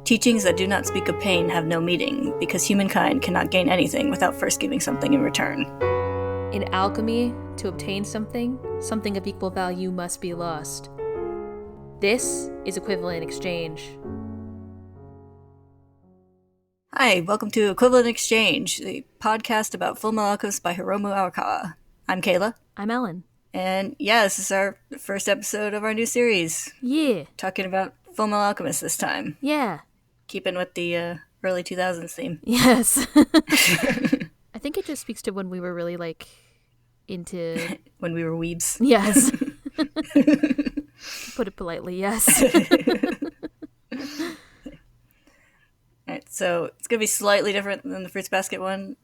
Teachings that do not speak of pain have no meaning, because humankind cannot gain anything without first giving something in return. In alchemy, to obtain something, something of equal value must be lost. This is equivalent exchange. Hi, welcome to Equivalent Exchange, the podcast about Fullmetal Alchemist by Hiromu Arakwa. I'm Kayla. I'm Ellen. And yeah, this is our first episode of our new series. Yeah. Talking about Fullmetal Alchemist this time. Yeah. Keeping with the early 2000s theme. Yes. I think it just speaks to when we were really, into... When we were weebs. Yes. Put it politely, yes. Alright, so it's going to be slightly different than the Fruits Basket one,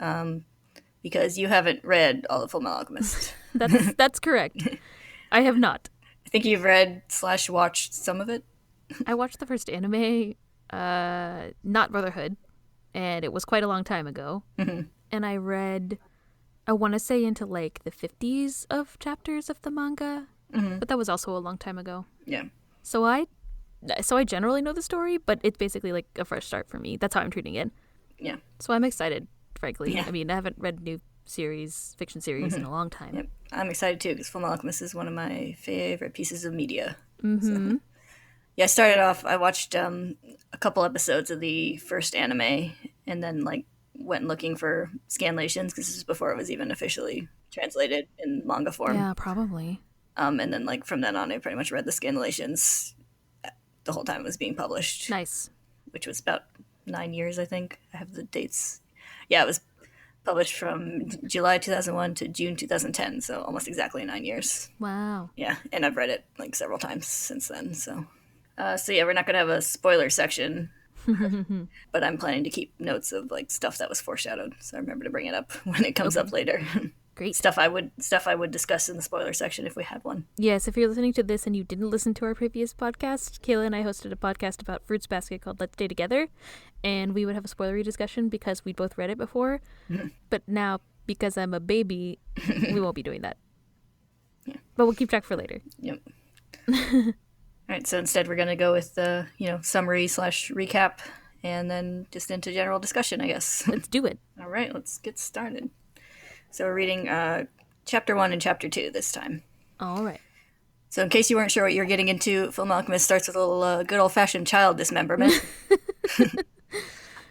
because you haven't read all of Fullmetal Alchemist. That's correct. I have not. I think you've read/watched some of it. I watched the first anime, not Brotherhood, and it was quite a long time ago. Mm-hmm. And I read, I want to say into the 50s of chapters of the manga, but that was also a long time ago. Yeah. So I generally know the story, but it's basically a fresh start for me. That's how I'm treating it. Yeah. So I'm excited, frankly. Yeah. I mean, I haven't read new fiction series in a long time. Yep. I'm excited too, because Fullmetal Alchemist is one of my favorite pieces of media. Mm-hmm. So, yeah, I started off, I watched a couple episodes of the first anime, and then went looking for scanlations, because this is before it was even officially translated in manga form. Yeah, probably. And then from then on, I pretty much read the scanlations the whole time it was being published. Nice. Which was about 9 years, I think. I have the dates. Yeah, it was published from July 2001 to June 2010, so almost exactly 9 years. Wow. Yeah, and I've read it several times since then, so... So yeah, we're not going to have a spoiler section, but I'm planning to keep notes of stuff that was foreshadowed, so I remember to bring it up when it comes up later. Great. Stuff I would discuss in the spoiler section if we had one. Yes, if you're listening to this and you didn't listen to our previous podcast, Kayla and I hosted a podcast about Fruits Basket called Let's Stay Together, and we would have a spoilery discussion because we'd both read it before, but now, because I'm a baby, we won't be doing that. Yeah. But we'll keep track for later. Yep. All right, so instead we're going to go with the, summary/recap, and then just into general discussion, I guess. Let's do it. All right, let's get started. So we're reading Chapter 1 and Chapter 2 this time. All right. So in case you weren't sure what you're getting into, Fullmetal Alchemist starts with a little good old-fashioned child dismemberment.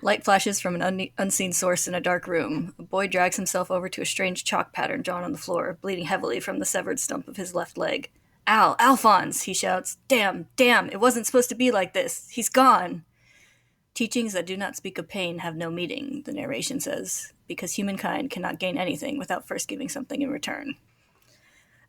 Light flashes from an unseen source in a dark room. A boy drags himself over to a strange chalk pattern drawn on the floor, bleeding heavily from the severed stump of his left leg. Alphonse, he shouts. Damn, it wasn't supposed to be like this. He's gone. Teachings that do not speak of pain have no meaning, the narration says, because humankind cannot gain anything without first giving something in return.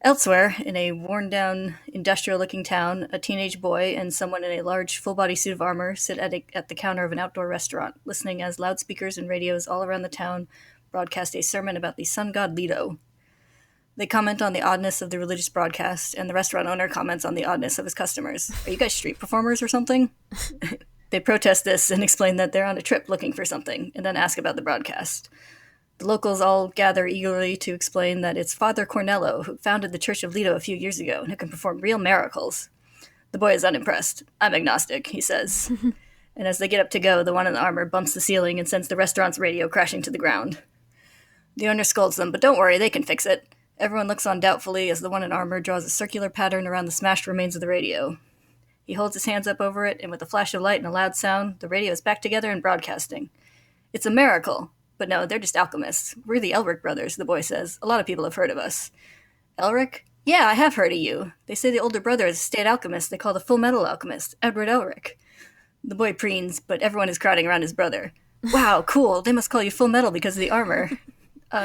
Elsewhere, in a worn-down, industrial-looking town, a teenage boy and someone in a large, full-body suit of armor sit at the counter of an outdoor restaurant, listening as loudspeakers and radios all around the town broadcast a sermon about the sun god Leto. They comment on the oddness of the religious broadcast, and the restaurant owner comments on the oddness of his customers. Are you guys street performers or something? They protest this and explain that they're on a trip looking for something, and then ask about the broadcast. The locals all gather eagerly to explain that it's Father Cornello, who founded the Church of Leto a few years ago, and who can perform real miracles. The boy is unimpressed. I'm agnostic, he says. And as they get up to go, the one in the armor bumps the ceiling and sends the restaurant's radio crashing to the ground. The owner scolds them, but don't worry, they can fix it. Everyone looks on doubtfully as the one in armor draws a circular pattern around the smashed remains of the radio. He holds his hands up over it, and with a flash of light and a loud sound, the radio is back together and broadcasting. It's a miracle. But no, they're just alchemists. We're the Elric brothers, the boy says. A lot of people have heard of us. Elric? Yeah, I have heard of you. They say the older brother is a state alchemist they call the Fullmetal Alchemist, Edward Elric. The boy preens, but everyone is crowding around his brother. Wow, cool. They must call you Full Metal because of the armor.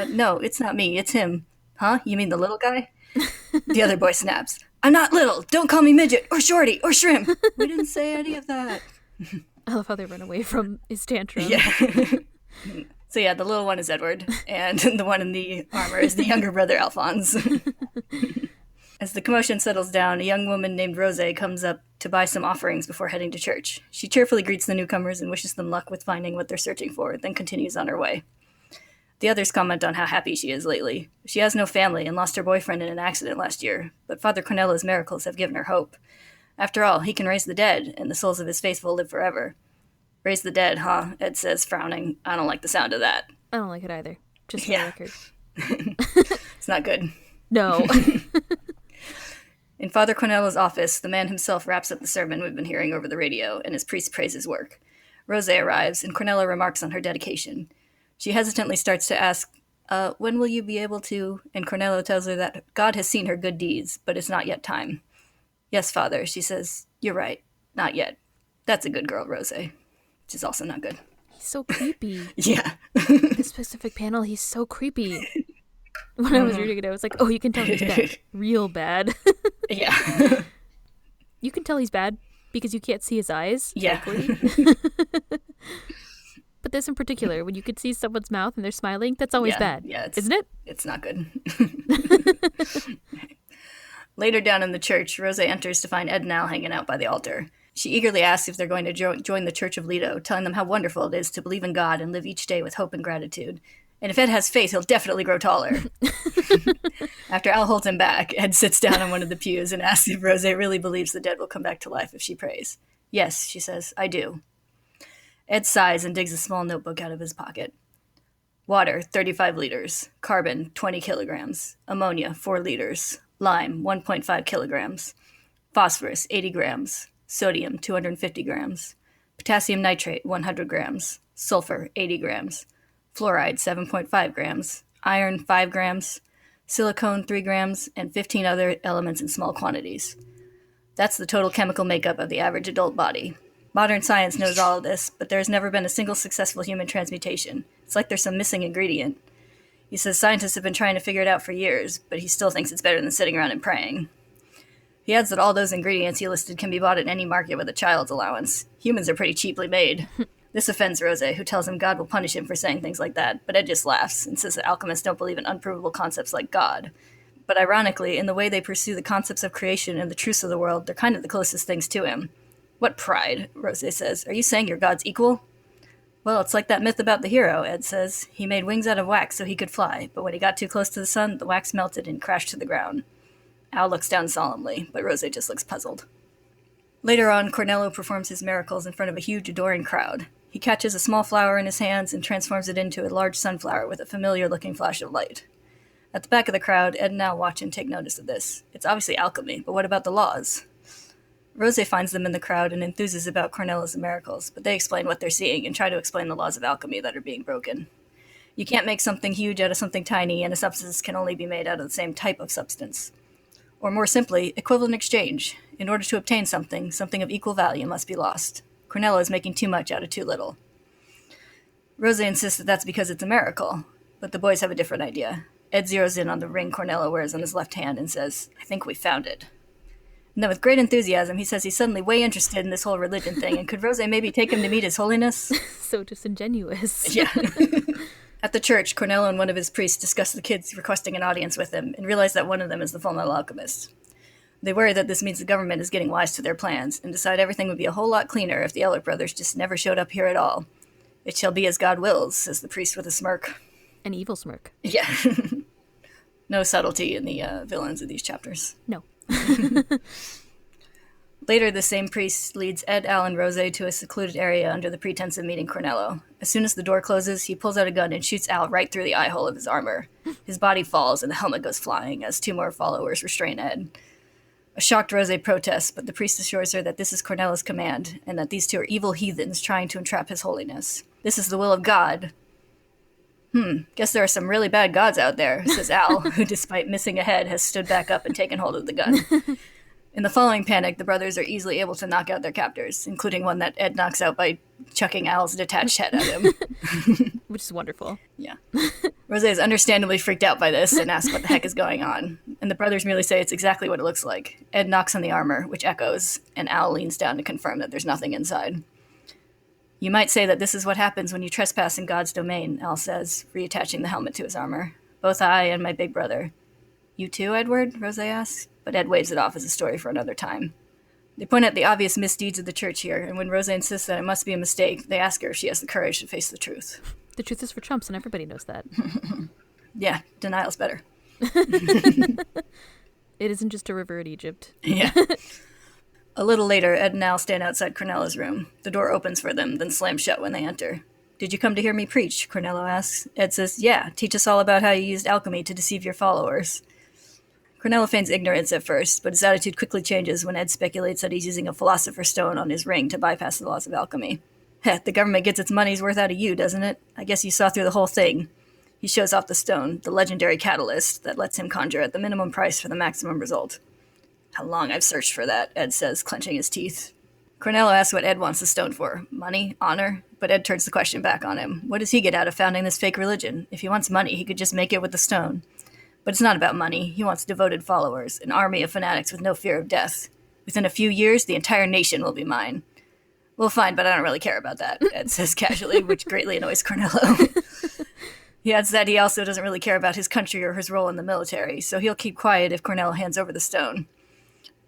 No, it's not me. It's him. Huh? You mean the little guy? The other boy snaps. I'm not little. Don't call me midget or shorty or shrimp. We didn't say any of that. I love how they run away from his tantrum. Yeah. So yeah, the little one is Edward, and the one in the armor is the younger brother, Alphonse. As the commotion settles down, a young woman named Rose comes up to buy some offerings before heading to church. She cheerfully greets the newcomers and wishes them luck with finding what they're searching for, then continues on her way. The others comment on how happy she is lately. She has no family and lost her boyfriend in an accident last year, but Father Cornello's miracles have given her hope. After all, he can raise the dead, and the souls of his faithful live forever. Raise the dead, huh? Ed says, frowning. I don't like the sound of that. I don't like it either. Just for the record. It's not good. No. In Father Cornello's office, the man himself wraps up the sermon we've been hearing over the radio, and his priest praises his work. Rose arrives, and Cornello remarks on her dedication. She hesitantly starts to ask, when will you be able to? And Cornello tells her that God has seen her good deeds, but it's not yet time. Yes, Father, she says. You're right. Not yet. That's a good girl, Rose. Which is also not good. He's so creepy. Yeah. This specific panel, he's so creepy. When I was reading it, I was like, oh, you can tell he's bad. Real bad. Yeah. You can tell he's bad because you can't see his eyes. Yeah. But this in particular, when you could see someone's mouth and they're smiling, that's always bad. Yeah, isn't it? It's not good. Later down in the church, Rose enters to find Ed and Al hanging out by the altar. She eagerly asks if they're going to join the Church of Leto, telling them how wonderful it is to believe in God and live each day with hope and gratitude. And if Ed has faith, he'll definitely grow taller. After Al holds him back, Ed sits down on one of the pews and asks if Rose really believes the dead will come back to life if she prays. Yes, she says, I do. Ed sighs and digs a small notebook out of his pocket. Water, 35 liters. Carbon, 20 kilograms. Ammonia, 4 liters. Lime, 1.5 kilograms. Phosphorus, 80 grams. Sodium, 250 grams. Potassium nitrate, 100 grams. Sulfur, 80 grams. Fluoride, 7.5 grams. Iron, 5 grams. Silicone, 3 grams. And 15 other elements in small quantities. That's the total chemical makeup of the average adult body. Modern science knows all of this, but there has never been a single successful human transmutation. It's like there's some missing ingredient. He says scientists have been trying to figure it out for years, but he still thinks it's better than sitting around and praying. He adds that all those ingredients he listed can be bought at any market with a child's allowance. Humans are pretty cheaply made. This offends Rose, who tells him God will punish him for saying things like that, but Ed just laughs and says that alchemists don't believe in unprovable concepts like God. But ironically, in the way they pursue the concepts of creation and the truths of the world, they're kind of the closest things to him. What pride, Rose says. Are you saying you're God's equal? Well, it's like that myth about the hero, Ed says. He made wings out of wax so he could fly, but when he got too close to the sun, the wax melted and crashed to the ground. Al looks down solemnly, but Rose just looks puzzled. Later on, Cornello performs his miracles in front of a huge adoring crowd. He catches a small flower in his hands and transforms it into a large sunflower with a familiar-looking flash of light. At the back of the crowd, Ed and Al watch and take notice of this. It's obviously alchemy, but what about the laws? Rose finds them in the crowd and enthuses about Cornello's miracles, but they explain what they're seeing and try to explain the laws of alchemy that are being broken. You can't make something huge out of something tiny, and a substance can only be made out of the same type of substance. Or more simply, equivalent exchange. In order to obtain something, something of equal value must be lost. Cornello is making too much out of too little. Rose insists that that's because it's a miracle, but the boys have a different idea. Ed zeroes in on the ring Cornello wears on his left hand and says, I think we found it. And then with great enthusiasm, he says he's suddenly way interested in this whole religion thing, and could Rose maybe take him to meet His Holiness? So disingenuous. Yeah. At the church, Cornello and one of his priests discuss the kids requesting an audience with him, and realize that one of them is the Fullmetal Alchemist. They worry that this means the government is getting wise to their plans, and decide everything would be a whole lot cleaner if the Elric brothers just never showed up here at all. It shall be as God wills, says the priest with a smirk. An evil smirk. Yeah. No subtlety in the villains of these chapters. No. Later, the same priest leads Ed, Al, and Rose to a secluded area under the pretense of meeting Cornello. As soon as the door closes, he pulls out a gun and shoots Al right through the eye hole of his armor. His body falls and the helmet goes flying as two more followers restrain Ed. A shocked Rose protests, but the priest assures her that this is Cornello's command, and that these two are evil heathens trying to entrap His Holiness. This is the will of God. Guess there are some really bad gods out there, says Al, who despite missing a head has stood back up and taken hold of the gun. In the following panic, the brothers are easily able to knock out their captors, including one that Ed knocks out by chucking Al's detached head at him. Which is wonderful. Yeah. Rose is understandably freaked out by this and asks what the heck is going on. And the brothers merely say it's exactly what it looks like. Ed knocks on the armor, which echoes, and Al leans down to confirm that there's nothing inside. You might say that this is what happens when you trespass in God's domain, Al says, reattaching the helmet to his armor. Both I and my big brother. You too, Edward? Rose asks, but Ed waves it off as a story for another time. They point out the obvious misdeeds of the church here, and when Rose insists that it must be a mistake, they ask her if she has the courage to face the truth. The truth is for chumps, and everybody knows that. Yeah, denial's better. It isn't just a river in Egypt. Yeah. A little later, Ed and Al stand outside Cornello's room. The door opens for them, then slams shut when they enter. "Did you come to hear me preach?" Cornello asks. Ed says, "Yeah, teach us all about how you used alchemy to deceive your followers." Cornello feigns ignorance at first, but his attitude quickly changes when Ed speculates that he's using a philosopher's stone on his ring to bypass the laws of alchemy. "Heh, the government gets its money's worth out of you, doesn't it? I guess you saw through the whole thing." He shows off the stone, the legendary catalyst that lets him conjure at the minimum price for the maximum result. "How long I've searched for that," Ed says, clenching his teeth. Cornello asks what Ed wants the stone for. Money? Honor? But Ed turns the question back on him. What does he get out of founding this fake religion? If he wants money, he could just make it with the stone. But it's not about money. He wants devoted followers, an army of fanatics with no fear of death. "Within a few years, the entire nation will be mine." "Well, fine, but I don't really care about that," Ed says casually, which greatly annoys Cornello. He adds that he also doesn't really care about his country or his role in the military, so he'll keep quiet if Cornello hands over the stone.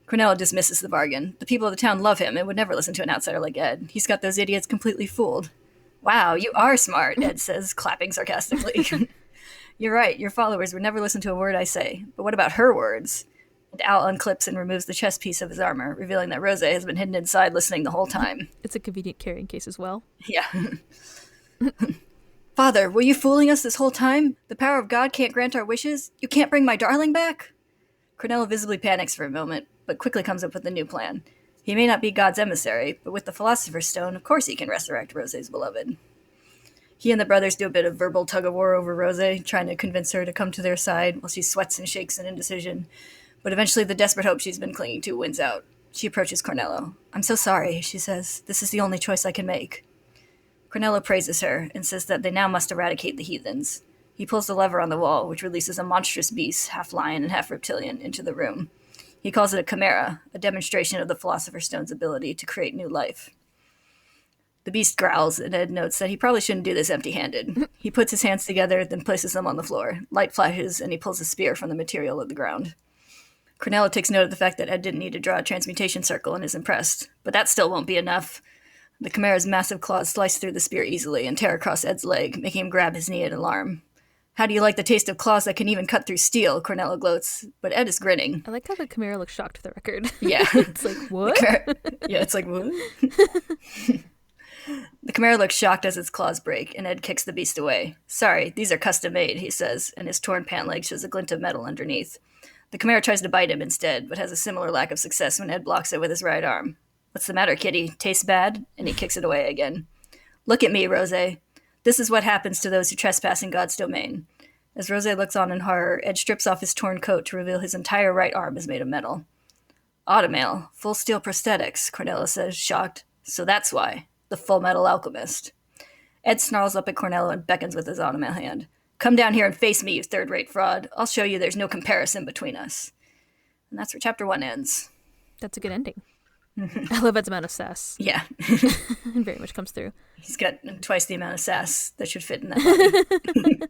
Cornello dismisses the bargain. The people of the town love him and would never listen to an outsider like Ed. He's got those idiots completely fooled. "Wow, you are smart," Ed says, clapping sarcastically. "You're right, your followers would never listen to a word I say. But what about her words?" And Al unclips and removes the chest piece of his armor, revealing that Rose has been hidden inside listening the whole time. It's a convenient carrying case as well. Yeah. "Father, were you fooling us this whole time? The power of God can't grant our wishes? You can't bring my darling back?" Cornello visibly panics for a moment, but quickly comes up with a new plan. He may not be God's emissary, but with the Philosopher's Stone, of course he can resurrect Rose's beloved. He and the brothers do a bit of verbal tug-of-war over Rose, trying to convince her to come to their side while she sweats and shakes in indecision. But eventually the desperate hope she's been clinging to wins out. She approaches Cornello. "I'm so sorry," she says. "This is the only choice I can make." Cornello praises her and says that they now must eradicate the heathens. He pulls the lever on the wall, which releases a monstrous beast, half lion and half reptilian, into the room. He calls it a chimera, a demonstration of the Philosopher's Stone's ability to create new life. The beast growls, and Ed notes that he probably shouldn't do this empty-handed. He puts his hands together, then places them on the floor. Light flashes, and he pulls a spear from the material of the ground. Cornello takes note of the fact that Ed didn't need to draw a transmutation circle and is impressed. But that still won't be enough. The chimera's massive claws slice through the spear easily and tear across Ed's leg, making him grab his knee in alarm. "How do you like the taste of claws that can even cut through steel?" Cornello gloats, but Ed is grinning. I like how the chimera looks shocked for the record. Yeah. It's like, what? Yeah, it's like, what? The chimera looks shocked as its claws break, and Ed kicks the beast away. "Sorry, these are custom-made," he says, and his torn pant leg shows a glint of metal underneath. The chimera tries to bite him instead, but has a similar lack of success when Ed blocks it with his right arm. "What's the matter, kitty? Tastes bad?" And he kicks it away again. "Look at me, Rose. This is what happens to those who trespass in God's domain." As Rose looks on in horror, Ed strips off his torn coat to reveal his entire right arm is made of metal. "Automail, full steel prosthetics," Cornello says, shocked. "So that's why. The Fullmetal Alchemist." Ed snarls up at Cornello and beckons with his automail hand. "Come down here and face me, you third-rate fraud. I'll show you there's no comparison between us." And that's where Chapter 1 ends. That's a good ending. I love Ed's amount of sass. Yeah. It very much comes through. He's got twice the amount of sass that should fit in that body.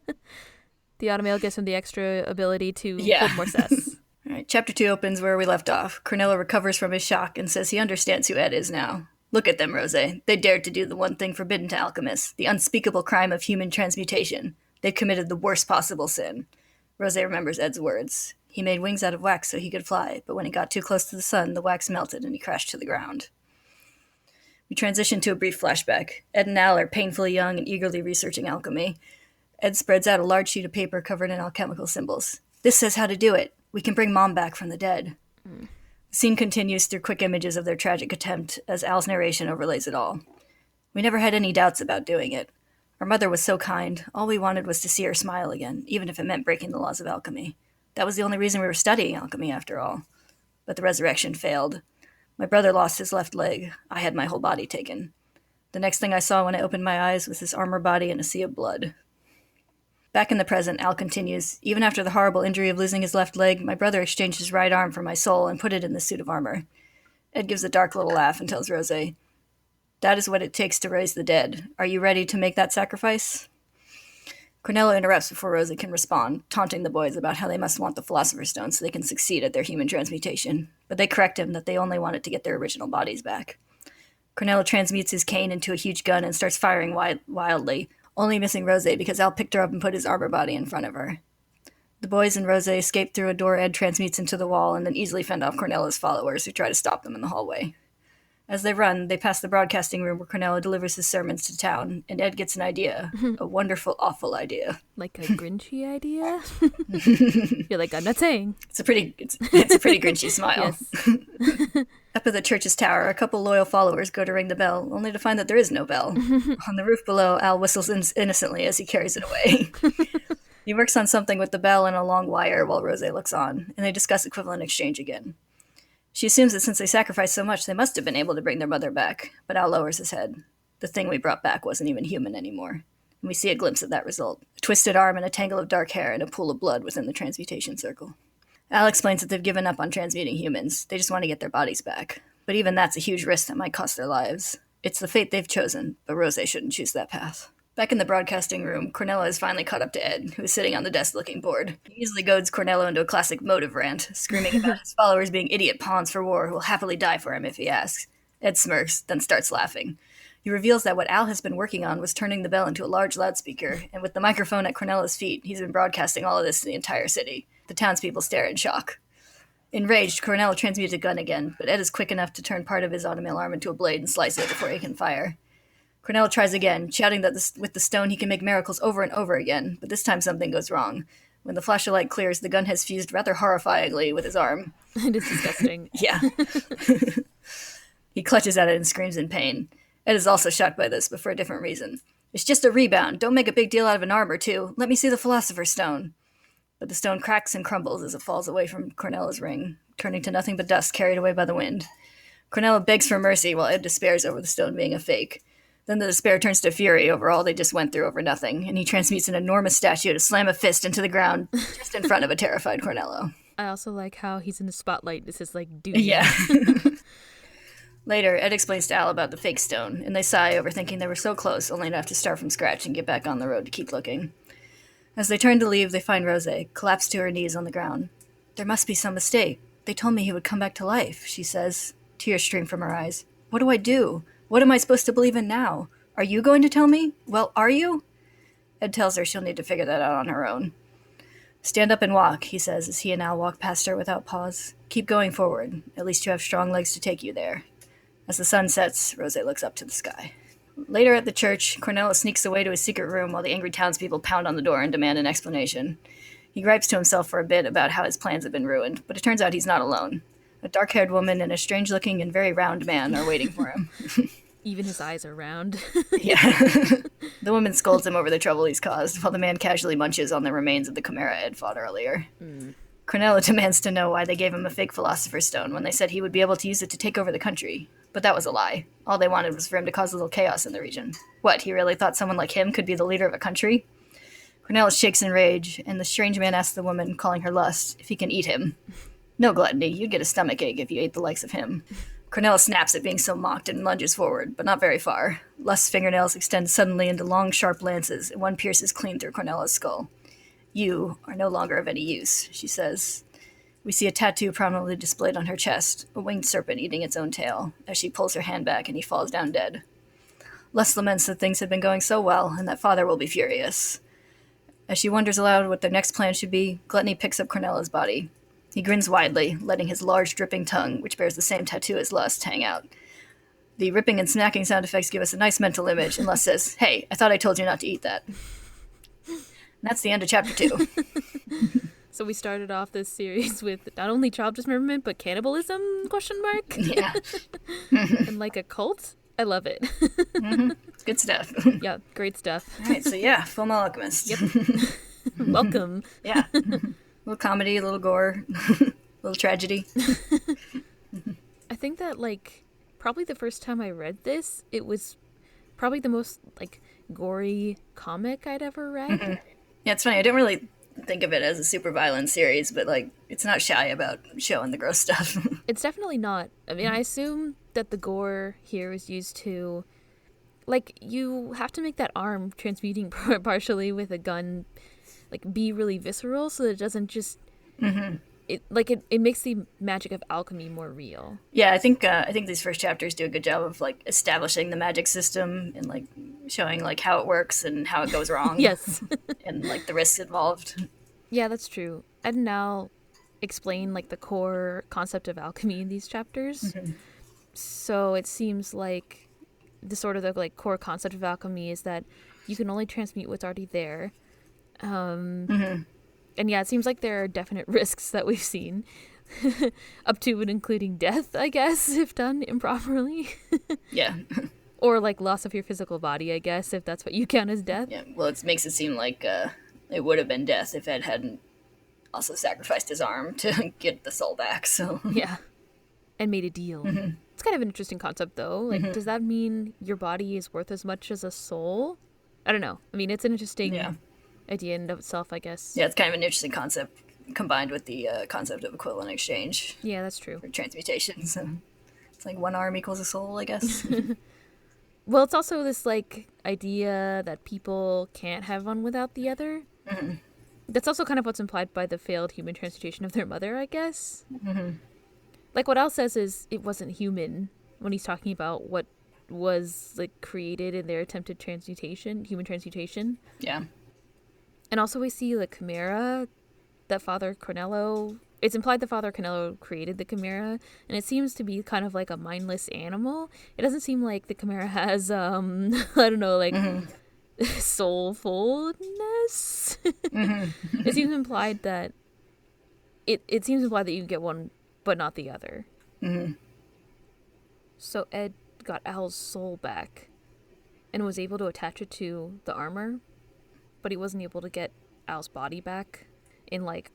The automail gives him the extra ability to hold more sass. All right, Chapter 2 opens where we left off. Cornello recovers from his shock and says he understands who Ed is now. "Look at them, Rose. They dared to do the one thing forbidden to alchemists, the unspeakable crime of human transmutation. They've committed the worst possible sin." Rose remembers Ed's words. He made wings out of wax so he could fly, but when he got too close to the sun, the wax melted and he crashed to the ground. We transition to a brief flashback. Ed and Al are painfully young and eagerly researching alchemy. Ed spreads out a large sheet of paper covered in alchemical symbols. "This says how to do it. We can bring Mom back from the dead." The scene continues through quick images of their tragic attempt as Al's narration overlays it all. "We never had any doubts about doing it. Our mother was so kind. All we wanted was to see her smile again, even if it meant breaking the laws of alchemy. That was the only reason we were studying alchemy, after all. But the resurrection failed. My brother lost his left leg. I had my whole body taken. The next thing I saw when I opened my eyes was his armor body and a sea of blood." Back in the present, Al continues, "Even after the horrible injury of losing his left leg, my brother exchanged his right arm for my soul and put it in the suit of armor." Ed gives a dark little laugh and tells Rose, "That is what it takes to raise the dead. Are you ready to make that sacrifice?" Cornello interrupts before Rose can respond, taunting the boys about how they must want the Philosopher's Stone so they can succeed at their human transmutation, but they correct him that they only wanted to get their original bodies back. Cornello transmutes his cane into a huge gun and starts firing wildly, only missing Rose because Al picked her up and put his armor body in front of her. The boys and Rose escape through a door Ed transmutes into the wall and then easily fend off Cornello's followers, who try to stop them in the hallway. As they run, they pass the broadcasting room where Cornello delivers his sermons to town, and Ed gets an idea. A wonderful, awful idea. Like a Grinchy idea? You're like, I'm not saying. It's a pretty Grinchy smile. Yes. Up at the church's tower, a couple loyal followers go to ring the bell, only to find that there is no bell. On the roof below, Al whistles innocently as he carries it away. He works on something with the bell and a long wire while Rose looks on, and they discuss equivalent exchange again. She assumes that since they sacrificed so much, they must have been able to bring their mother back, but Al lowers his head. The thing we brought back wasn't even human anymore. And we see a glimpse of that result. A twisted arm and a tangle of dark hair and a pool of blood within the transmutation circle. Al explains that they've given up on transmuting humans. They just want to get their bodies back. But even that's a huge risk that might cost their lives. It's the fate they've chosen, but Rose shouldn't choose that path. Back in the broadcasting room, Cornello has finally caught up to Ed, who is sitting on the desk looking bored. He easily goads Cornello into a classic motive rant, screaming about his followers being idiot pawns for war who will happily die for him if he asks. Ed smirks, then starts laughing. He reveals that what Al has been working on was turning the bell into a large loudspeaker, and with the microphone at Cornello's feet, he's been broadcasting all of this to the entire city. The townspeople stare in shock. Enraged, Cornello transmutes a gun again, but Ed is quick enough to turn part of his automail arm into a blade and slice it before he can fire. Cornello tries again, shouting that with the stone he can make miracles over and over again, but this time something goes wrong. When the flash of light clears, the gun has fused rather horrifyingly with his arm. It is disgusting. Yeah. He clutches at it and screams in pain. Ed is also shocked by this, but for a different reason. It's just a rebound. Don't make a big deal out of an arm or two. Let me see the Philosopher's Stone. But the stone cracks and crumbles as it falls away from Cornello's ring, turning to nothing but dust carried away by the wind. Cornello begs for mercy while Ed despairs over the stone being a fake. Then the despair turns to fury over all they just went through over nothing, and he transmutes an enormous statue to slam a fist into the ground just in front of a terrified Cornello. I also like how he's in the spotlight. This is like, dude. Yeah. Later, Ed explains to Al about the fake stone, and they sigh over thinking they were so close, only to have to start from scratch and get back on the road to keep looking. As they turn to leave, they find Rose, collapsed to her knees on the ground. There must be some mistake. They told me he would come back to life, she says. Tears stream from her eyes. What do I do? What am I supposed to believe in now? Are you going to tell me? Well, are you? Ed tells her she'll need to figure that out on her own. Stand up and walk, he says as he and Al walk past her without pause. Keep going forward. At least you have strong legs to take you there. As the sun sets, Rose looks up to the sky. Later at the church, Cornello sneaks away to his secret room while the angry townspeople pound on the door and demand an explanation. He gripes to himself for a bit about how his plans have been ruined, but it turns out he's not alone. A dark-haired woman and a strange-looking and very round man are waiting for him. Even his eyes are round. Yeah. The woman scolds him over the trouble he's caused, while the man casually munches on the remains of the chimera Ed fought earlier. Cornello demands to know why they gave him a fake Philosopher's Stone when they said he would be able to use it to take over the country. But that was a lie. All they wanted was for him to cause a little chaos in the region. What, he really thought someone like him could be the leader of a country? Cornello shakes in rage, and the strange man asks the woman, calling her Lust, if he can eat him. No, Gluttony, you'd get a stomachache if you ate the likes of him. Cornello snaps at being so mocked and lunges forward, but not very far. Lust's fingernails extend suddenly into long, sharp lances, and one pierces clean through Cornello's skull. You are no longer of any use, she says. We see a tattoo prominently displayed on her chest, a winged serpent eating its own tail, as she pulls her hand back and he falls down dead. Lust laments that things have been going so well, and that father will be furious. As she wonders aloud what their next plan should be, Gluttony picks up Cornello's body. He grins widely, letting his large dripping tongue, which bears the same tattoo as Lust, hang out. The ripping and smacking sound effects give us a nice mental image, and Lust says, "Hey, I thought I told you not to eat that." And that's the end of chapter 2. So we started off this series with not only child dismemberment, but cannibalism, question mark? Yeah. And like a cult? I love it. Mm-hmm. It's good stuff. Yeah, great stuff. All right, so yeah, Fullmetal Alchemist. Yep. Welcome. Yeah. A little comedy, a little gore, a little tragedy. I think that, like, probably the first time I read this, it was probably the most, like, gory comic I'd ever read. Mm-hmm. Yeah, it's funny. I didn't really think of it as a super violent series, but, like, it's not shy about showing the gross stuff. It's definitely not. I mean, I assume that the gore here is used to, like, you have to make that arm transmuting partially with a gun, like, be really visceral so that it doesn't just, it makes the magic of alchemy more real. Yeah, I think these first chapters do a good job of, like, establishing the magic system and, like, showing, like, how it works and how it goes wrong. Yes. And, like, the risks involved. Yeah, that's true. Ed and Al explain like the core concept of alchemy in these chapters. Mm-hmm. So it seems like the sort of the like core concept of alchemy is that you can only transmute what's already there. Mm-hmm. And yeah, it seems like there are definite risks that we've seen, up to and including death, I guess, if done improperly. Yeah. Or like loss of your physical body, I guess, if that's what you count as death. Yeah. Well, it makes it seem like it would have been death if Ed hadn't also sacrificed his arm to get the soul back. So Yeah. And made a deal. mm-hmm. It's kind of an interesting concept, though. Like, Mm-hmm. does that mean your body is worth as much as a soul? I don't know. I mean, it's an interesting Yeah. idea in and of itself, I guess. Yeah, it's kind of an interesting concept combined with the concept of equivalent exchange Yeah, that's true. for transmutation. So it's like one arm equals a soul, I guess. Well, it's also this, like, idea that people can't have one without the other. Mm-hmm. That's also kind of what's implied by the failed human transmutation of their mother, I guess. Mm-hmm. Like, what Al says is it wasn't human when he's talking about what was, like, created in their attempted transmutation, human transmutation. Yeah. And also we see the chimera that Father Cornello... It's implied that Father Cornello created the chimera, and it seems to be kind of like a mindless animal. It doesn't seem like the chimera has, I don't know, like, Mm-hmm. soulfulness. Mm-hmm. It seems implied that... It seems implied that you can get one, but not the other. Mm-hmm. So Ed got Al's soul back, and was able to attach it to the armor, but he wasn't able to get Al's body back in like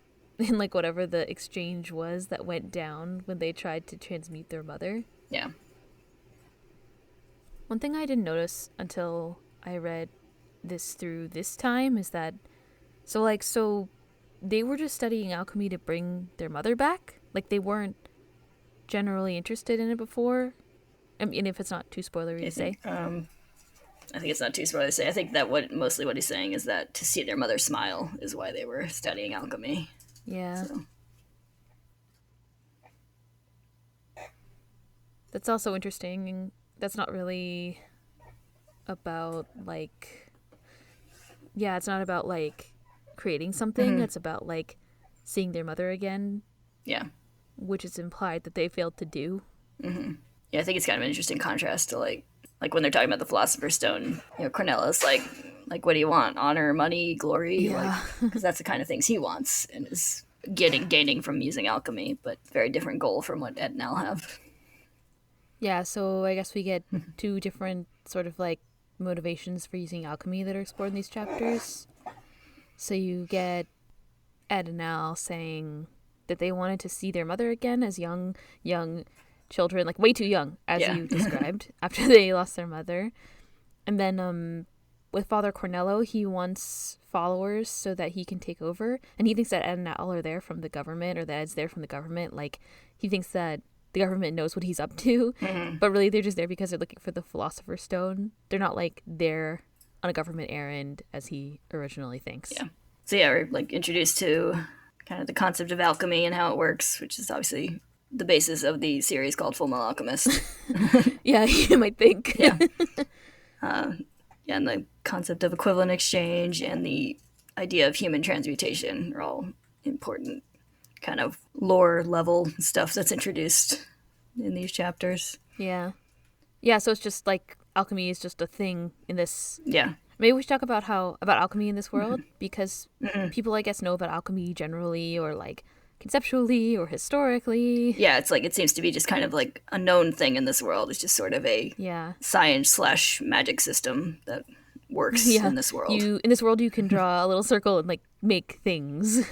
whatever the exchange was that went down when they tried to transmute their mother. Yeah. One thing I didn't notice until I read this through this time is that so they were just studying alchemy to bring their mother back. Like, they weren't generally interested in it before. I mean, if it's not too spoilery to say. I think it's not too spoilery to say. I think that mostly what he's saying is that to see their mother smile is why they were studying alchemy. Yeah. So. That's also interesting. That's not really about, like... Yeah, it's not about, like, creating something. Mm-hmm. It's about, like, seeing their mother again. Yeah. Which is implied that they failed to do. Mm-hmm. Yeah, I think it's kind of an interesting contrast to, like when they're talking about the Philosopher's Stone, Cornelius, like, what do you want? Honor, money, glory? Yeah. Because that's the kind of things he wants and is gaining from using alchemy, but very different goal from what Ed and Al have. Yeah, so I guess we get two different sort of, like, motivations for using alchemy that are explored in these chapters. So you get Ed and Al saying that they wanted to see their mother again as young children, like way too young, as you described, after they lost their mother. And then with Father Cornello, he wants followers so that he can take over. And he thinks that Ed and Al are there from the government, or that Ed's there from the government. Like, he thinks that the government knows what he's up to, but really they're just there because they're looking for the Philosopher's Stone. They're not, like, there on a government errand as he originally thinks. Yeah. So yeah, we're, like, introduced to kind of the concept of alchemy and how it works, which is obviously the basis of the series called Fullmetal Alchemist. Yeah, you might think. Yeah. And the concept of equivalent exchange and the idea of human transmutation are all important kind of lore level stuff that's introduced in these chapters. Yeah. Yeah, so it's just like alchemy is just a thing in this. Yeah. Maybe we should talk about alchemy in this world, because people, I guess, know about alchemy generally, or like conceptually or historically. Yeah, it's like it seems to be just kind of like a known thing in this world. It's just sort of a science/magic system that works in this world. In this world, you can draw a little circle and like make things.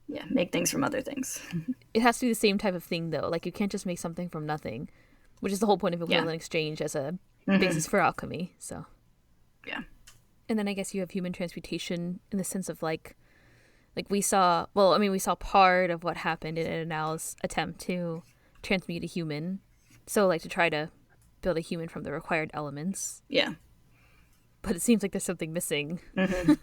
Yeah, make things from other things. It has to be the same type of thing, though. Like, you can't just make something from nothing, which is the whole point of equivalent exchange as a basis for alchemy. So, yeah. And then I guess you have human transmutation in the sense of like we saw part of what happened in Al's attempt to transmute a human. So, like, to try to build a human from the required elements. Yeah. But it seems like there's something missing. Yeah,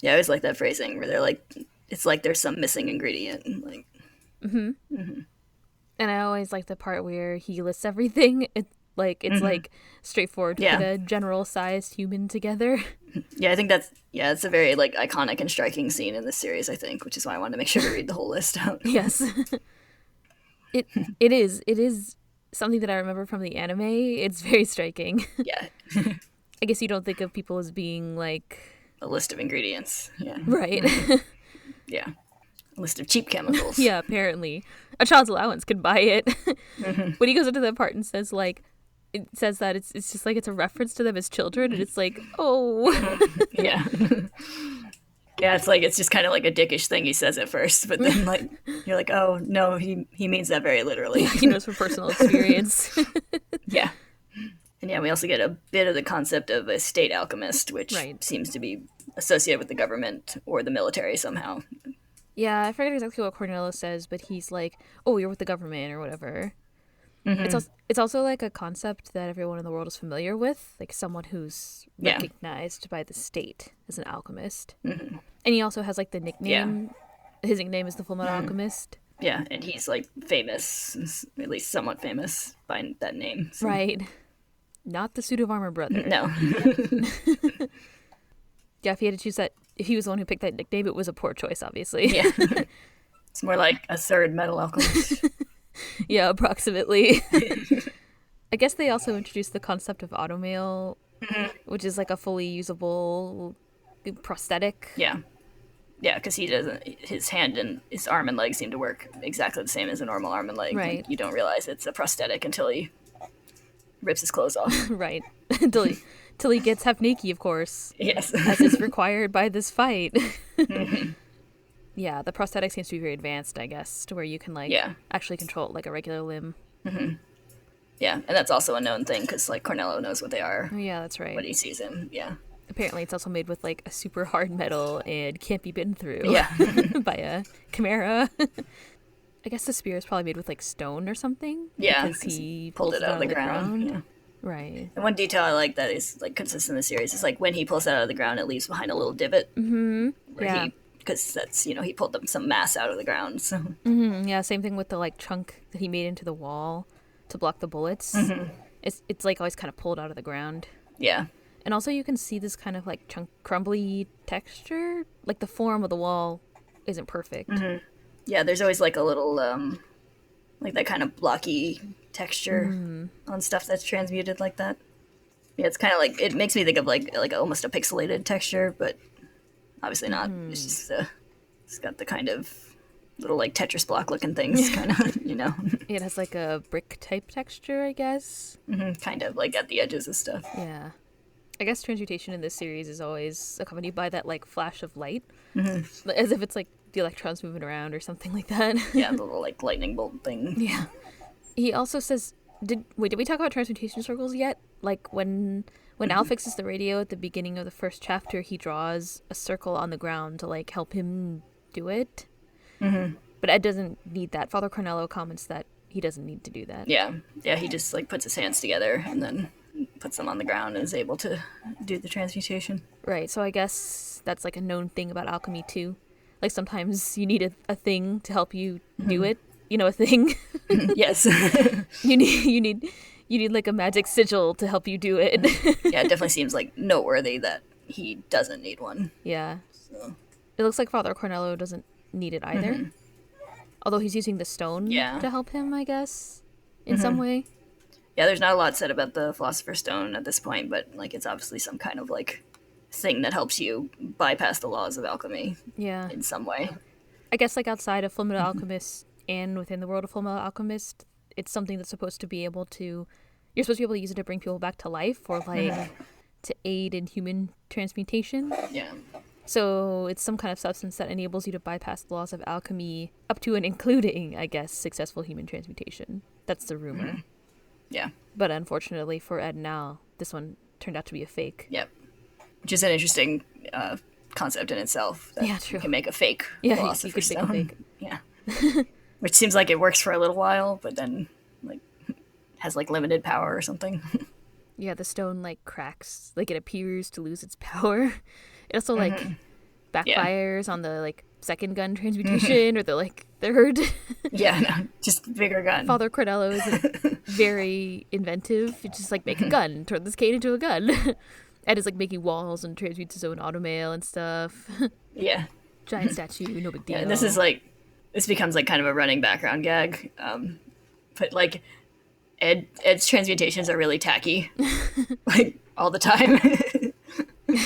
I always like that phrasing where they're like, it's like there's some missing ingredient. Like, And I always like the part where he lists everything. It's like straightforward to put a general-sized human together. Yeah, I think it's a very like iconic and striking scene in this series, I think, which is why I wanted to make sure to read the whole list out. Yes. It is something that I remember from the anime. It's very striking. Yeah. I guess you don't think of people as being like A list of ingredients. Yeah. right. Yeah. A list of cheap chemicals. Yeah, apparently. A child's allowance could buy it. When he goes into that part and says like it says that it's just like it's a reference to them as children and it's like, oh. Yeah. Yeah, it's just kind of like a dickish thing he says at first, but then like you're like, oh no, he means that very literally. He knows from personal experience. Yeah. And yeah, we also get a bit of the concept of a state alchemist, which Right. seems to be associated with the government or the military somehow. Yeah, I forget exactly what Cornello says, but he's like, "Oh, you're with the government or whatever." It's also like a concept that everyone in the world is familiar with, like someone who's Yeah. recognized by the state as an alchemist. And he also has like the nickname. His nickname is the Fullmetal Alchemist. Yeah, and he's like famous, at least somewhat famous by that name. So. Right. Not the suit of armor brother. No. Yeah, if he had to choose that, if he was the one who picked that nickname, it was a poor choice, obviously. Yeah. It's more like a third metal alchemist. Yeah, approximately. I guess they also introduced the concept of automail, which is like a fully usable prosthetic. Yeah. Yeah, because he doesn't. His hand and his arm and leg seem to work exactly the same as a normal arm and leg. Right. Like, you don't realize it's a prosthetic until he rips his clothes off. Right. Till he gets half naked, of course. Yes. As is required by this fight. Yeah, the prosthetic seems to be very advanced, I guess, to where you can like actually control it like a regular limb. Yeah, and that's also a known thing because like Cornello knows what they are Oh yeah, that's right. when he sees him. Yeah. Apparently it's also made with like a super hard metal and can't be bitten through. Yeah. By a chimera. I guess the spear is probably made with like stone or something. Yeah, Because he pulled it out of the ground. Yeah. Right. And one detail I like that is like consistent in the series is like when he pulls it out of the ground, it leaves behind a little divot. Mm-hmm. Yeah. Because that's he pulled some mass out of the ground. So Yeah, same thing with the like chunk that he made into the wall to block the bullets. It's like always kind of pulled out of the ground. yeah, And also you can see this kind of like crumbly texture. Like the form of the wall isn't perfect. yeah. There's always like a little like that kind of blocky texture on stuff that's transmuted like that. Yeah, it's kind of like it makes me think of like almost a pixelated texture, but obviously not. It's just it's got the kind of little like Tetris block looking things, kind of It has like a brick type texture, I guess. kind of like at the edges of stuff. Yeah. I guess transmutation in this series is always accompanied by that like flash of light. As if it's like the electrons moving around or something like that. Yeah, the little like lightning bolt thing. Yeah. He also says, did we talk about transmutation circles yet? Like when Al fixes the radio at the beginning of the first chapter, he draws a circle on the ground to like help him do it. But Ed doesn't need that. Father Cornello comments that he doesn't need to do that. Yeah, he just like puts his hands together and then puts them on the ground and is able to do the transmutation. Right, so I guess that's like a known thing about alchemy too. Like sometimes you need a thing to help you do it. You know, a thing. Yes. you need like a magic sigil to help you do it. Yeah, it definitely seems like noteworthy that he doesn't need one. Yeah. So. It looks like Father Cornello doesn't need it either. Although he's using the stone to help him, I guess, in some way. Yeah, there's not a lot said about the Philosopher's Stone at this point, but like it's obviously some kind of like thing that helps you bypass the laws of alchemy. Yeah. In some way. I guess like outside of Fullmetal Alchemist and within the world of Fullmetal Alchemist, it's something that's supposed to be able to... You're supposed to be able to use it to bring people back to life or like to aid in human transmutation. Yeah. So it's some kind of substance that enables you to bypass the laws of alchemy up to and including, I guess, successful human transmutation. That's the rumor. Yeah. But unfortunately for Ed and Al, this one turned out to be a fake. Yep. Which is an interesting concept in itself. That True. You can make a fake Yeah, you Philosopher's could make a Stone. fake. Yeah. Which seems like it works for a little while, but then like has like limited power or something. Yeah, the stone like cracks, like it appears to lose its power. It also like backfires on the like second gun transmutation or the like third. Yeah, no, just bigger gun. Father Cornello is very inventive. You just like make a gun, turn this cane into a gun. Ed is like making walls and transmutes his own automail and stuff. Yeah. Giant statue, no big deal. Yeah, and this becomes like kind of a running background gag. But like Ed's transmutations are really tacky, like all the time.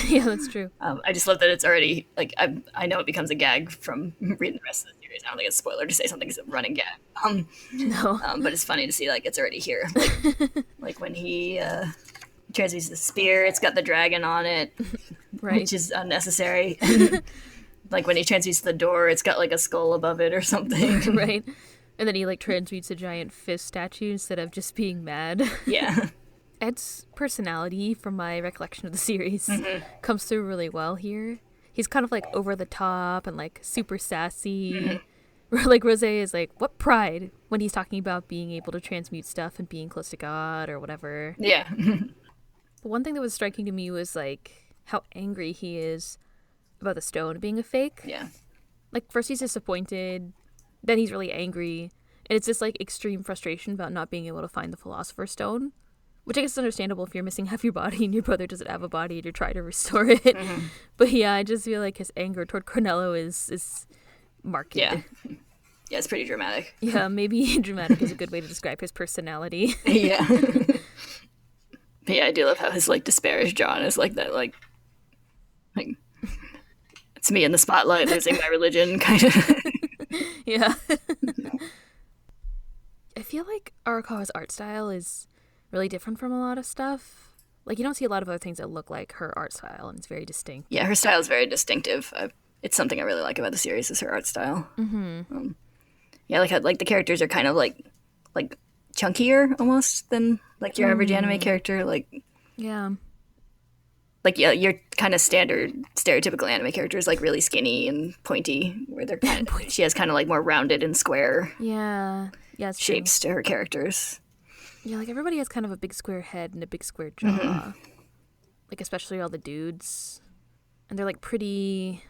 Yeah, that's true. I just love that it's already like I know it becomes a gag from reading the rest of the series. I don't think it's a spoiler to say something's a running gag. No. But it's funny to see like it's already here. Like when he transmutes the spear, it's got the dragon on it, Right. which is unnecessary. Like when he transmutes the door, it's got like a skull above it or something. Right. And then he like transmutes a giant fist statue instead of just being mad. Yeah. Ed's personality, from my recollection of the series, comes through really well here. He's kind of like over the top and like super sassy. Like Rose is like, what pride, when he's talking about being able to transmute stuff and being close to God or whatever. Yeah. But one thing that was striking to me was like how angry he is about the stone being a fake. Yeah. Like first he's disappointed, then he's really angry, and it's this like extreme frustration about not being able to find the Philosopher's Stone. Which I guess is understandable if you're missing half your body and your brother doesn't have a body and you're trying to restore it. But yeah, I just feel like his anger toward Cornello is marked. Yeah. Yeah, it's pretty dramatic. Yeah, maybe dramatic is a good way to describe his personality. Yeah. But yeah, I do love how his like despair is drawn as like that like it's me in the spotlight losing my religion kind of. Yeah. I feel like Arakawa's art style is really different from a lot of stuff. Like you don't see a lot of other things that look like her art style, and it's very distinct. Yeah, her style is very distinctive. It's something I really like about the series is her art style. Yeah, like how like the characters are kind of like chunkier almost than like your average anime character. Yeah. Like yeah, your kind of standard stereotypical anime characters like really skinny and pointy, where they're kind of, she has kind of like more rounded and square Yeah. Yeah, it's shapes to her characters. Yeah, like everybody has kind of a big square head and a big square jaw. Like especially all the dudes. And they're like pretty,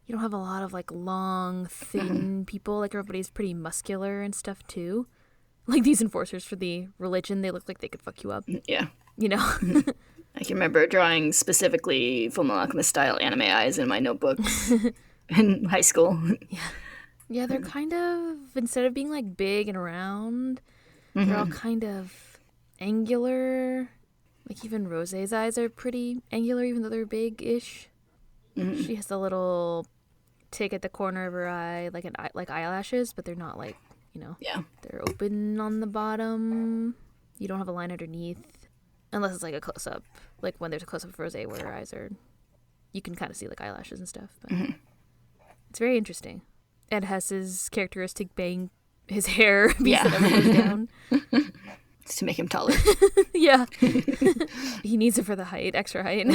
you don't have a lot of like long, thin people. Like everybody's pretty muscular and stuff too. Like these enforcers for the religion, they look like they could fuck you up. Yeah. You know? I can remember drawing specifically Fullmetal Alchemist style anime eyes in my notebooks in high school. Yeah, they're kind of, instead of being like big and round, they're all kind of angular. Like even Rose's eyes are pretty angular, even though they're big-ish. She has a little tick at the corner of her eye, like eyelashes, but they're not like, you know, they're open on the bottom. You don't have a line underneath, unless it's like a close-up. Like when there's a close-up of Rose where her eyes are, you can kind of see like eyelashes and stuff. But it's very interesting. Ed has his characteristic bang, his hair piece that never goes down. It's to make him taller. Yeah. He needs it for the height, extra height.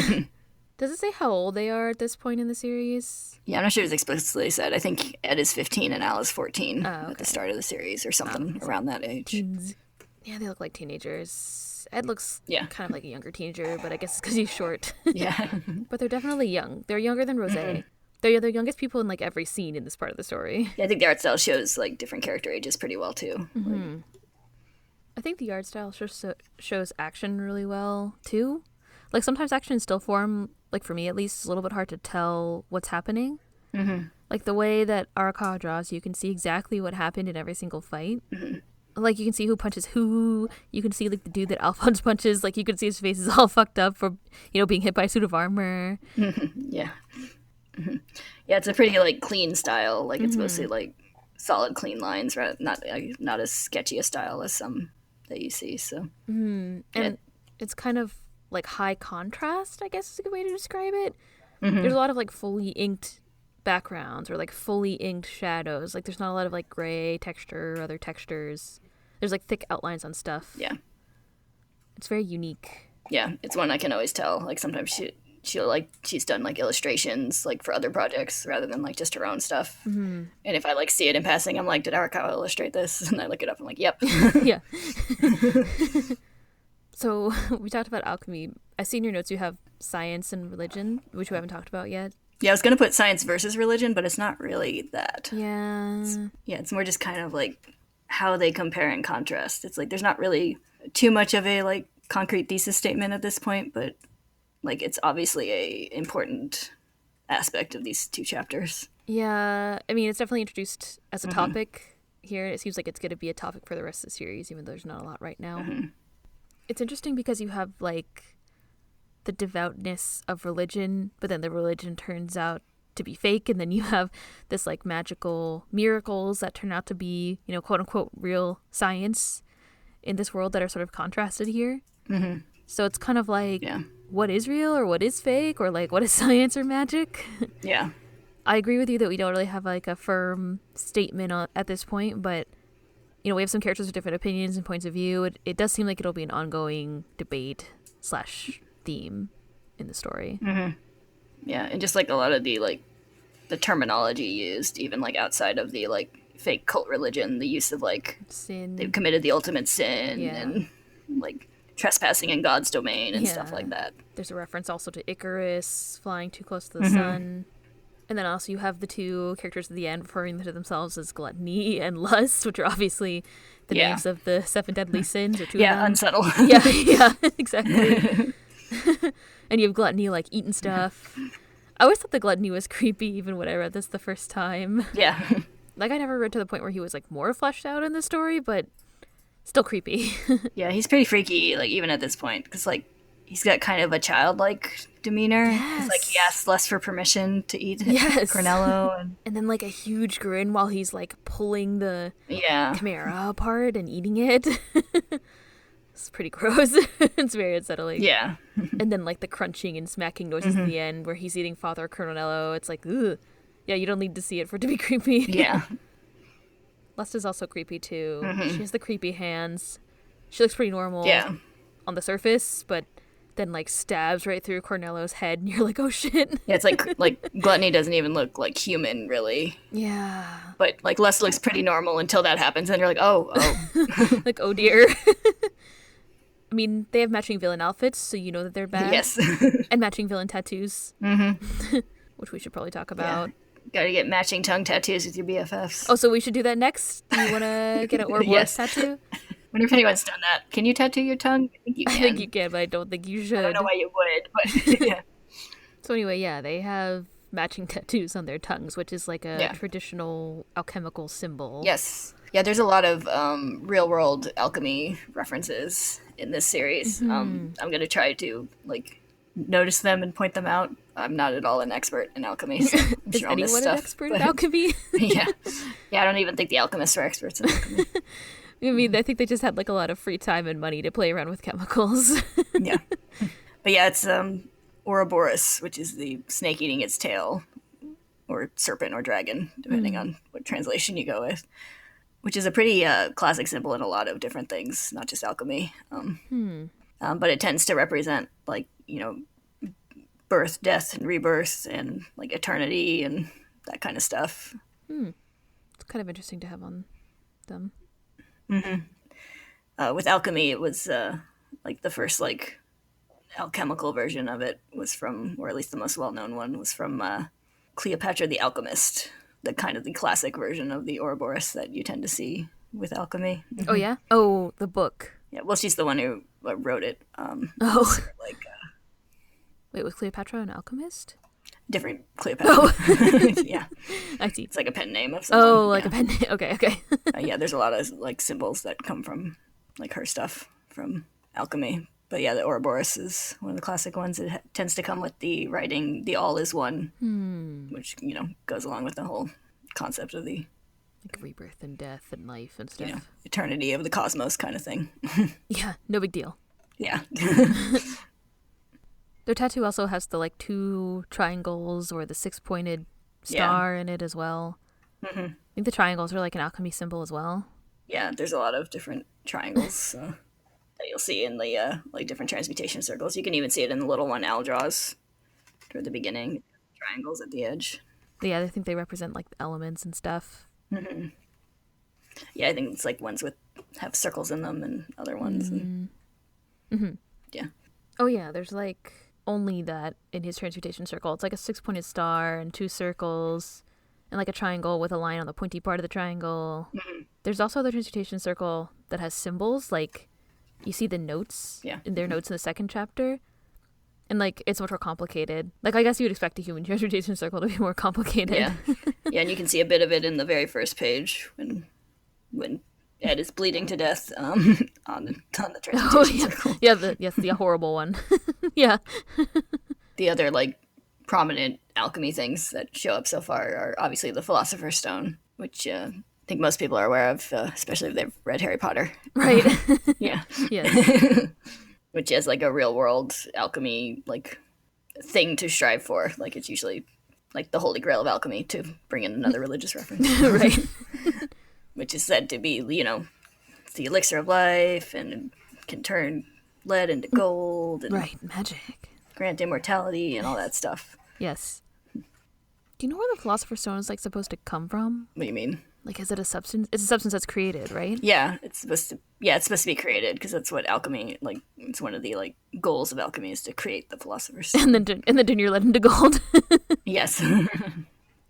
Does it say how old they are at this point in the series? Yeah, I'm not sure it's explicitly said. I think Ed is 15 and Al is 14 at the start of the series or something around that age. Teens. Yeah, they look like teenagers. Ed looks kind of like a younger teenager, but I guess it's because he's short. Yeah. But they're definitely young. They're younger than Rose. They're the youngest people in like every scene in this part of the story. Yeah, I think the art style shows like different character ages pretty well too. I think the art style shows action really well too. Like sometimes action in still form, like for me at least, is a little bit hard to tell what's happening. Like the way that Arakawa draws, you can see exactly what happened in every single fight. Like you can see who punches who. You can see like the dude that Alphonse punches. Like you can see his face is all fucked up for, you know, being hit by a suit of armor. Yeah. Yeah, it's a pretty like clean style. Like it's mostly like solid, clean lines, right? Not as sketchy a style as some that you see. So, and it's kind of like high contrast, I guess is a good way to describe it. There's a lot of like fully inked backgrounds or like fully inked shadows. Like there's not a lot of like gray texture or other textures. There's like thick outlines on stuff. Yeah, it's very unique. Yeah, it's one I can always tell. Like sometimes she's done like illustrations like for other projects rather than like just her own stuff. And if I like see it in passing, I'm like, did Arakawa illustrate this? And I look it up. I'm like, yep. Yeah. So we talked about alchemy. I see in your notes you have science and religion, which we haven't talked about yet. Yeah, I was gonna put science versus religion, but it's not really that. Yeah. It's more just kind of like how they compare and contrast. It's like there's not really too much of a like concrete thesis statement at this point, but like it's obviously a important aspect of these 2 chapters. Yeah, I mean, it's definitely introduced as a topic here. It seems like it's going to be a topic for the rest of the series, even though there's not a lot right now. It's interesting because you have, like, the devoutness of religion, but then the religion turns out to be fake, and then you have this, like, magical miracles that turn out to be, you know, quote-unquote real science in this world that are sort of contrasted here. So it's kind of like, what is real or what is fake, or, like, what is science or magic? Yeah. I agree with you that we don't really have, like, a firm statement at this point, but, you know, we have some characters with different opinions and points of view. It does seem like it'll be an ongoing debate / theme in the story. Yeah, and just like a lot of the like the terminology used, even like outside of the like fake cult religion, the use of like Sin. they've committed the ultimate sin Yeah. and like trespassing in God's domain and stuff like that. There's a reference also to Icarus flying too close to the sun. And then also you have the 2 characters at the end referring to themselves as gluttony and lust, which are obviously the names of the 7 deadly sins, or 2 of them. Unsubtle. Yeah, exactly. And you have gluttony, like, eating stuff. I always thought the gluttony was creepy, even when I read this the first time. Yeah. Like, I never read to the point where he was, like, more fleshed out in the story, but still creepy. Yeah, he's pretty freaky, like, even at this point, because, like, he's got kind of a childlike demeanor. Yes. It's like he asks less for permission to eat Cornello. And then, like, a huge grin while he's, like, pulling the Yeah. chimera apart and eating it. It's pretty gross. It's very unsettling. Yeah. And then, like, the crunching and smacking noises at the end where he's eating Father Cornello. It's like, ugh. Yeah, you don't need to see it for it to be creepy. Yeah. Lust is also creepy, too. She has the creepy hands. She looks pretty normal on the surface, but then, like, stabs right through Cornello's head, and you're like, oh, shit. Yeah, it's like Gluttony doesn't even look like human, really. Yeah. But, like, Lust looks pretty normal until that happens, and you're like, oh. Like, oh, dear. I mean, they have matching villain outfits, so you know that they're bad. Yes. And matching villain tattoos. Which we should probably talk about. Yeah. Gotta get matching tongue tattoos with your BFFs. Oh, so we should do that next? Do you want to get an Ouroboros tattoo? I wonder if anyone's done that. Can you tattoo your tongue? I think you can. I think you can, but I don't think you should. I don't know why you would, but yeah. So anyway, yeah, they have matching tattoos on their tongues, which is like a traditional alchemical symbol. Yes. Yeah, there's a lot of real-world alchemy references in this series. I'm going to try to, like, notice them and point them out. I'm not at all an expert in alchemy, so I'm Is sure I'll miss anyone stuff. an expert in alchemy? Yeah, I don't even think the alchemists are experts in alchemy. I mean, I think they just had like a lot of free time and money to play around with chemicals. Yeah, but yeah, it's Ouroboros, which is the snake eating its tail, or serpent or dragon, depending on what translation you go with. Which is a pretty classic symbol in a lot of different things, not just alchemy. But it tends to represent, like, you know, birth, death, and rebirth, and, like, eternity, and that kind of stuff. It's kind of interesting to have on them. With alchemy, it was, like, the first, like, alchemical version of it was from, or at least the most well-known one, was from Cleopatra the Alchemist, the kind of the classic version of the Ouroboros that you tend to see with alchemy. Oh, yeah? Oh, the book. Yeah, well, she's the one who wrote it. Like, Wait, was Cleopatra an alchemist? different Cleopatra. Oh. Yeah. I see. It's like a pen name of someone. Oh, like a pen name. Okay. Yeah, there's a lot of, like, symbols that come from, like, her stuff from alchemy. But yeah, the Ouroboros is one of the classic ones. It tends to come with the writing, the all is one, which, you know, goes along with the whole concept of the, like, rebirth and death and life and stuff. you know, eternity of the cosmos kind of thing. Yeah, no big deal. Yeah. Their tattoo also has the, like, 2 triangles or the 6-pointed star in it as well. I think the triangles are like an alchemy symbol as well. Yeah, there's a lot of different triangles that you'll see in the like different transmutation circles. You can even see it in the little one Al draws toward the beginning. Triangles at the edge. Yeah, I think they represent, like, the elements and stuff. Yeah, I think it's like ones with have circles in them and other ones. And, yeah. Oh yeah, there's, like, only that in his transmutation circle. It's like a 6-pointed star and 2 circles and, like, a triangle with a line on the pointy part of the triangle. There's also the transmutation circle that has symbols, like, you see the notes in their notes in the second chapter, And, like, it's much more complicated. Like, I guess you would expect a human transmutation circle to be more complicated. Yeah. Yeah, and you can see a bit of it in the very first page when Ed is bleeding to death on the transmutation circle. Yeah, the horrible one. Yeah. The other, like, prominent alchemy things that show up so far are obviously the Philosopher's Stone, which I think most people are aware of, especially if they've read Harry Potter. Right. Yeah. Yes. Which is like a real world alchemy like thing to strive for. Like it's usually like the holy grail of alchemy, to bring in another religious reference. Right. Which is said to be, the elixir of life and can turn lead into gold and Right. Magic. grant immortality and all that stuff. Yes. Do you know where the Philosopher's Stone is, like, supposed to come from? What do you mean? Like, is it a substance? It's a substance that's created, right? Yeah, it's supposed to be created, because that's what alchemy, like, it's one of the, like, goals of alchemy is to create the Philosopher's Stone. And then turn your lead into gold. Yes.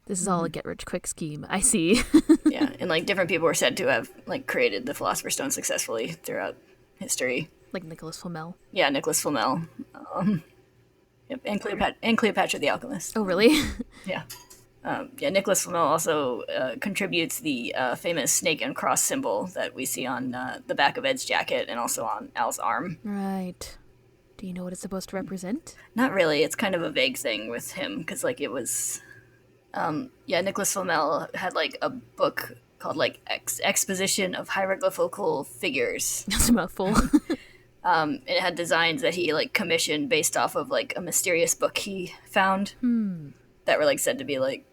This is all a get-rich-quick scheme. I see. Yeah, and, like, different people were said to have, like, created the Philosopher's Stone successfully throughout history. Like Nicholas Flamel. Yeah, Nicholas Flamel. Yep, and Cleopatra the Alchemist. Oh, really? Yeah. Nicholas Flamel also contributes the famous snake and cross symbol that we see on the back of Ed's jacket and also on Al's arm. Right. Do you know what it's supposed to represent? Not really. It's kind of a vague thing with him, because, like, it was... Nicholas Flamel had, like, a book called, like, Exposition of Hieroglyphical Figures. That's a mouthful. And it had designs that he, like, commissioned based off of, like, a mysterious book he found that were, like, said to be, like,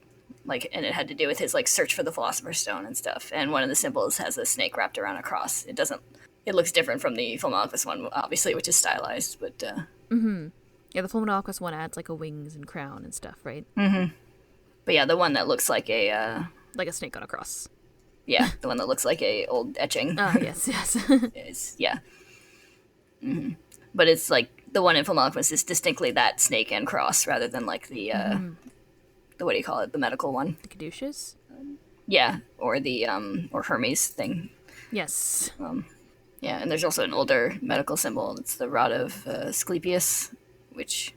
and it had to do with his, like, search for the Philosopher's Stone and stuff. And one of the symbols has a snake wrapped around a cross. It looks different from the Fullmetal Alchemist one, obviously, which is stylized, but... Yeah, the Fullmetal Alchemist one adds, like, a wings and crown and stuff, right? Mm-hmm. But yeah, the one that looks like a... like a snake on a cross. Yeah, the one that looks like a old etching. Yes. Yeah. Mm-hmm. But it's, like, the one in Fullmetal Alchemist is distinctly that snake and cross, rather than, like, the what do you call it, the medical one? The caduceus? Yeah, or the, or Hermes thing. Yes. Yeah, and there's also an older medical symbol. It's the Rod of Asclepius, which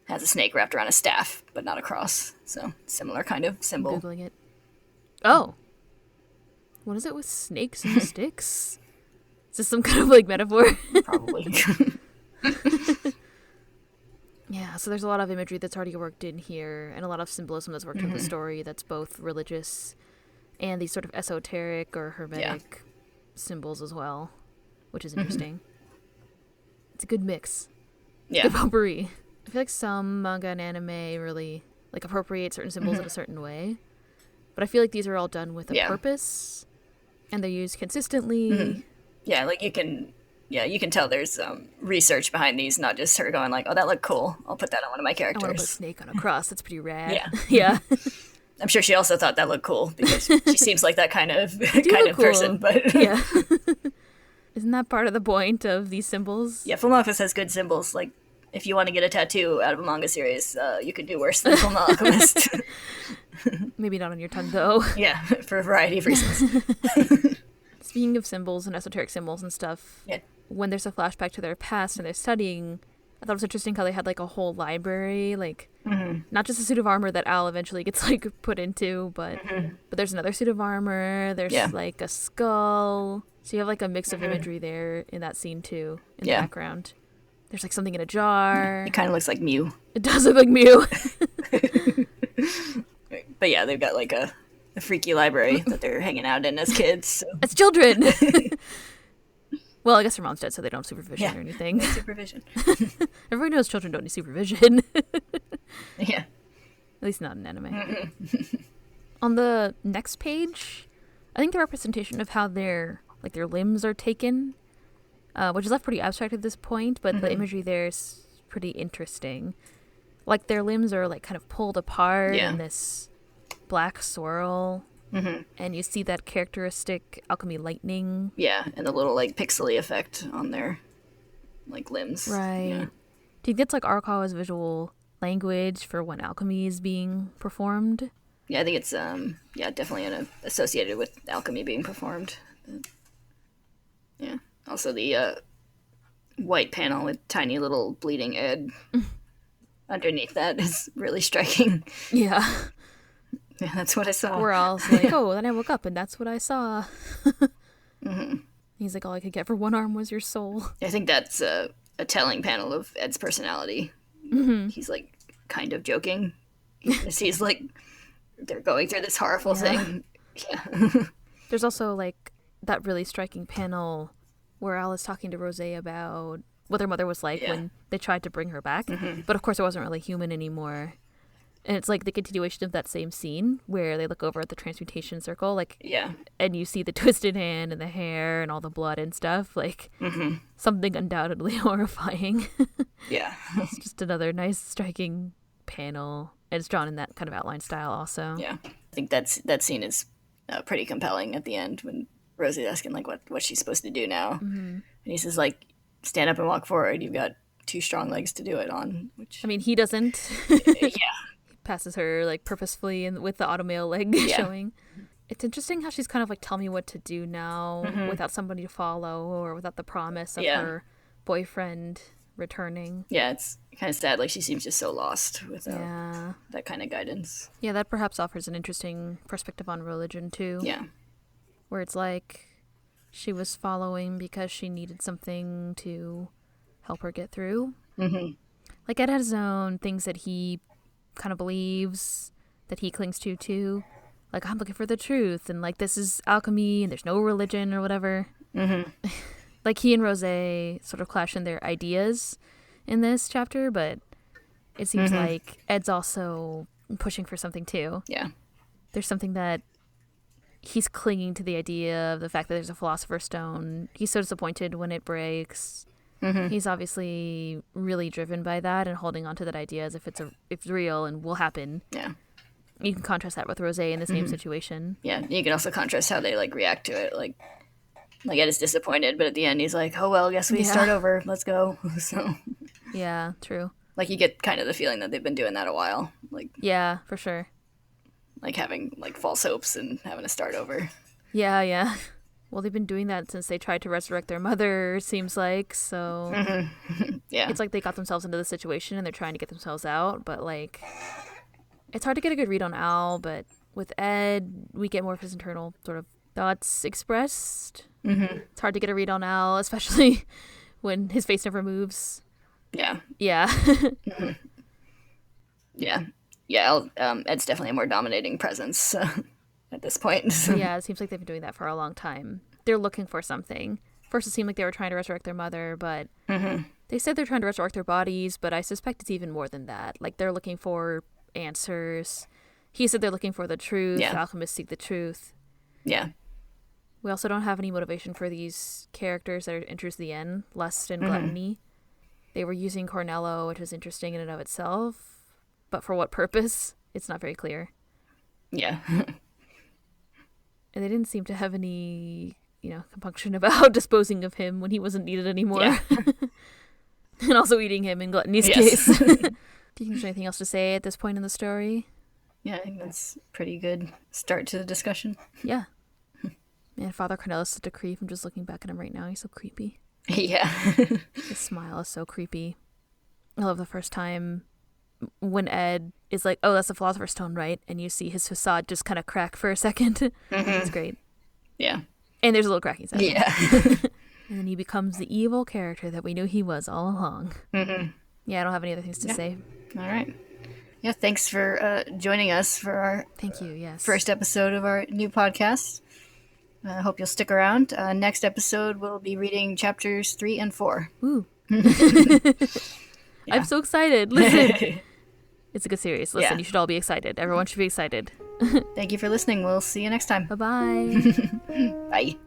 has a snake wrapped around a staff, but not a cross. So, similar kind of symbol. I'm Googling it. Oh. What is it with snakes and sticks? Is this some kind of, like, metaphor? Probably. Yeah, so there's a lot of imagery that's already worked in here, and a lot of symbolism that's worked in the story that's both religious and these sort of esoteric or hermetic symbols as well, which is interesting. It's a good mix. Yeah. Good potpourri. I feel like some manga and anime really, like, appropriate certain symbols in a certain way, but I feel like these are all done with a purpose, and they're used consistently. Yeah, like, you can tell there's research behind these, not just her going like, oh, that looked cool, I'll put that on one of my I want to put a characters. snake on a cross. That's pretty rad. Yeah. Yeah. I'm sure she also thought that looked cool, because she seems like that kind of Cool. person. But Yeah. Isn't that part of the point of these symbols? yeah, Fullmetal Alchemist has good symbols. Like, if you want to get a tattoo out of a manga series, you could do worse than Fullmetal Alchemist. Maybe not on your tongue, though. Yeah, for a variety of reasons. Speaking of symbols and esoteric symbols and stuff, when there's a flashback to their past and they're studying, I thought it was interesting how they had, like, a whole library, like, not just a suit of armor that Al eventually gets, like, put into, but there's another suit of armor, there's, like, a skull. So you have, like, a mix of imagery there in that scene, too, in the background. There's, like, something in a jar. It kind of looks like Mew. It does look like Mew. But yeah, they've got, like, a freaky library that they're hanging out in as kids. So. As children! Well, I guess her mom's dead, so they don't have supervision or anything. Supervision. Everybody knows children don't need supervision. Yeah. At least not in anime. On the next page, I think the representation of how their limbs are taken, which is left pretty abstract at this point, but the imagery there is pretty interesting. Like, their limbs are, like, kind of pulled apart in this black swirl. And you see that characteristic alchemy lightning. Yeah, and the little, like, pixely effect on their, like, limbs. Right. Yeah. Do you think that's, like, Arakawa's visual language for when alchemy is being performed? Yeah, I think it's, definitely associated with alchemy being performed. Yeah. Also, the white panel with tiny little bleeding Ed underneath that is really striking. Yeah. Yeah, that's what I saw. We're all like, oh, then I woke up and that's what I saw. He's like, all I could get for one arm was your soul. I think that's a telling panel of Ed's personality. He's like kind of joking. He's like, they're going through this horrible thing. Yeah. There's also like that really striking panel where Al is talking to Rose about what their mother was like when they tried to bring her back. But of course it wasn't really human anymore. And it's like the continuation of that same scene where they look over at the transmutation circle, like, and you see the twisted hand and the hair and all the blood and stuff, like something undoubtedly horrifying. Yeah. It's just another nice, striking panel. And it's drawn in that kind of outline style also. Yeah. I think that scene is pretty compelling at the end when Rosie's asking, like, what she's supposed to do now. And he says, like, stand up and walk forward. You've got 2 strong legs to do it on. Which, I mean, he doesn't. yeah. Passes her like purposefully and with the automail leg showing. It's interesting how she's kind of like, tell me what to do now without somebody to follow or without the promise of her boyfriend returning. Yeah, it's kind of sad. Like, she seems just so lost without that kind of guidance. Yeah, that perhaps offers an interesting perspective on religion too. Yeah. Where it's like she was following because she needed something to help her get through. Like, Ed had his own things that he kind of believes, that he clings to, like, I'm looking for the truth, and like, this is alchemy and there's no religion or whatever. Like, he and Rose sort of clash in their ideas in this chapter, but it seems like Ed's also pushing for something too. Yeah, there's something that he's clinging to, the idea of the fact that there's a philosopher's stone. He's so disappointed when it breaks. He's obviously really driven by that and holding on to that idea as if it's real and will happen. Yeah. You can contrast that with Rose in the same situation. Yeah, you can also contrast how they like react to it. Like Ed is disappointed, but at the end he's like, "Oh well, guess we start over. Let's go." So. Yeah, true. Like, you get kind of the feeling that they've been doing that a while. Like. Yeah, for sure. Like having like false hopes and having to start over. Yeah, yeah. Well, they've been doing that since they tried to resurrect their mother, seems like, so... Yeah. It's like they got themselves into the situation and they're trying to get themselves out, but, like... It's hard to get a good read on Al, but with Ed, we get more of his internal sort of thoughts expressed. It's hard to get a read on Al, especially when his face never moves. Yeah. Yeah. Yeah. Yeah, Ed's definitely a more dominating presence. At this point. Yeah, it seems like they've been doing that for a long time. They're looking for something. First it seemed like they were trying to resurrect their mother, but they said they're trying to resurrect their bodies, but I suspect it's even more than that. Like, they're looking for answers. He said they're looking for the truth. The alchemists seek the truth. Yeah. We also don't have any motivation for these characters that enters the end, lust and gluttony. They were using Cornello, which is interesting in and of itself, but for what purpose? It's not very clear. Yeah. And they didn't seem to have any, compunction about disposing of him when he wasn't needed anymore. Yeah. And also eating him in Gluttony's case. Do you think there's anything else to say at this point in the story? Yeah, I think that's a pretty good start to the discussion. Yeah. Man, Father Cornello's such a creep. I'm just looking back at him right now. He's so creepy. Yeah. His smile is so creepy. I love the first time when Ed is like, oh, that's the Philosopher's Stone, right? And you see his facade just kind of crack for a second. It's great. Yeah. And there's a little cracking sound. Yeah. And then he becomes the evil character that we knew he was all along. Yeah, I don't have any other things to say. All right. Yeah, thanks for joining us for our first episode of our new podcast. I hope you'll stick around. Next episode, we'll be reading chapters 3 and 4. Ooh. Yeah. I'm so excited. Listen. It's a good series. Listen, you should all be excited. Everyone should be excited. Thank you for listening. We'll see you next time. Bye-bye. Bye.